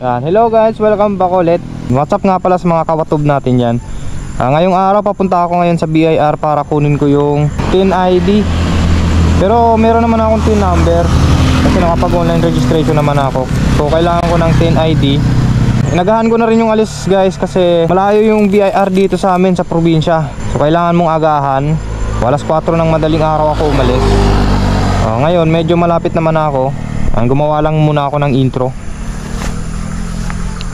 Yan. Hello guys, welcome back ulit. What's up nga pala sa mga kawatub natin yan. Ngayong araw papunta ako ngayon sa BIR para kunin ko yung TIN ID. Pero meron naman akong TIN number kasi nakapag online registration naman ako. So kailangan ko ng TIN ID. Inagahan ko na rin yung alis guys kasi malayo yung BIR dito sa amin sa probinsya. So kailangan mong agahan. Alas 4 ng madaling araw ako umalis. Ngayon medyo malapit naman ako. Gumawa lang muna ako ng intro.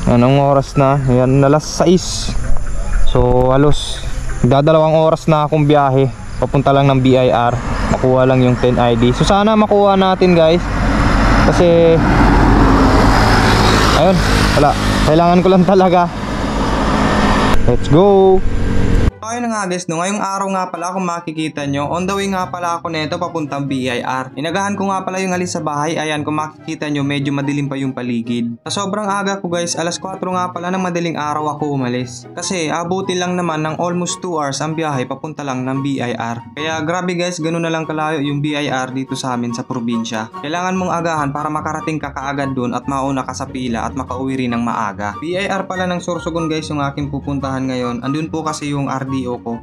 Anong oras na? Yan, alas 6. So halos dadalawang oras na akong biyahe papunta lang ng BIR. Makuha lang yung TIN ID. So sana makuha natin guys. Kasi ayun, wala. Kailangan ko lang talaga. Let's go! Okay na nga guys, no, ngayong araw nga pala kung makikita nyo, on the way nga pala ako neto papuntang BIR. Inagahan ko nga pala yung alis sa bahay. Ayan, kung makikita nyo, medyo madilim pa yung paligid. Sa sobrang aga ko guys, alas 4 nga pala ng madaling araw ako umalis. Kasi abutin lang naman ng almost 2 hours ang biyahe papunta lang ng BIR. Kaya grabe guys, ganun na lang kalayo yung BIR dito sa amin sa probinsya. Kailangan mong agahan para makarating ka kaagad dun at mauna ka sa pila at makauwi rin ng maaga. BIR pala ng Sorsogon guys yung aking pupuntahan ngayon. Andun po kasi yung RDO ko.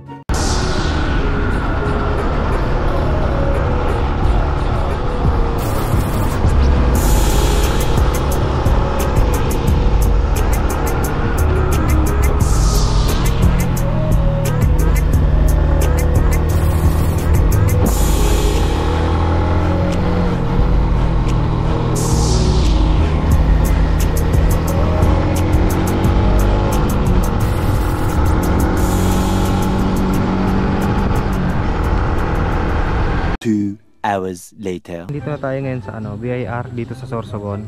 Hours later. Dito na tayo ngayon sa BIR dito sa Sorsogon.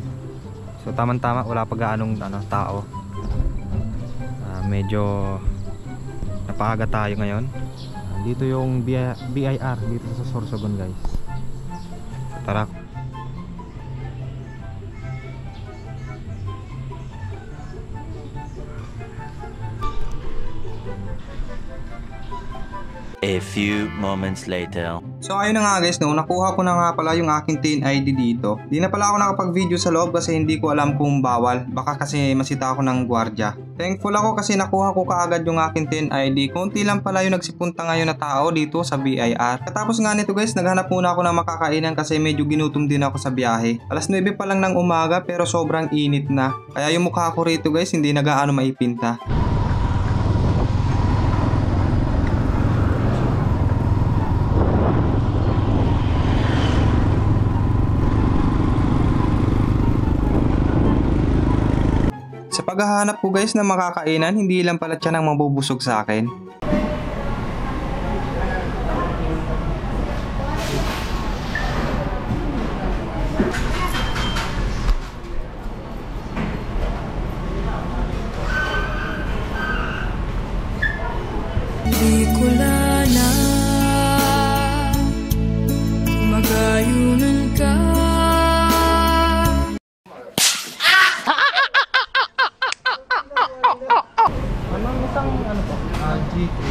So tamang-tama wala pa gaanong tao. Medyo napaaga tayo ngayon. Dito yung BIR dito sa Sorsogon guys. So, tara. A few moments later. So ayun na nga guys, no, nakuha ko na nga pala yung aking TIN ID dito. Di na pala ako nakapag-video sa loob kasi hindi ko alam kung bawal. Baka kasi masita ako ng gwardiya. Thankful ako kasi nakuha ko kaagad yung aking TIN ID. Kunti lang pala yung nagsipunta ngayon na tao dito sa BIR. Katapos nga nito guys, naghanap muna ako ng makakainan kasi medyo ginutom din ako sa biyahe. Alas 9 pa lang ng umaga pero sobrang init na. Kaya yung mukha ko rito guys, hindi na gaano maipinta. Sa paghahanap ko guys ng makakainan, hindi lang pala siya nang mabubusog sa akin. Di ko na magayunan ka. G3.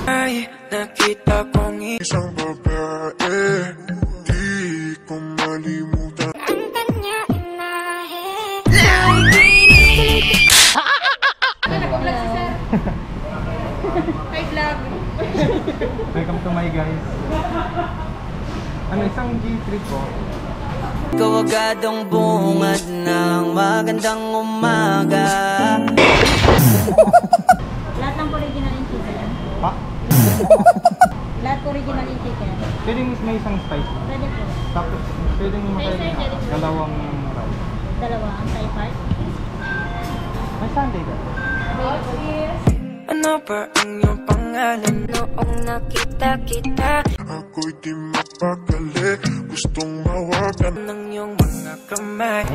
Ay, nakita kong isang babae, di ko malimutan ang kanya inahe. Hi vlog. Welcome to my guys. Isang G3 po. Ikaw agadong bungad ng magandang umaga. Lahat ng original in chicken. Pa? Lahat original in chicken. Pwede may isang spice. Pwede po. Tapos pwede mo Yes, sir, makain sir. dalawang rice. Dalawa ang Thai part. May sundae ka? Ano ba ang iyong pangalan? Noong nakita kita, ako'y di mapakali. Gustong mawagan ng iyong mga kamay.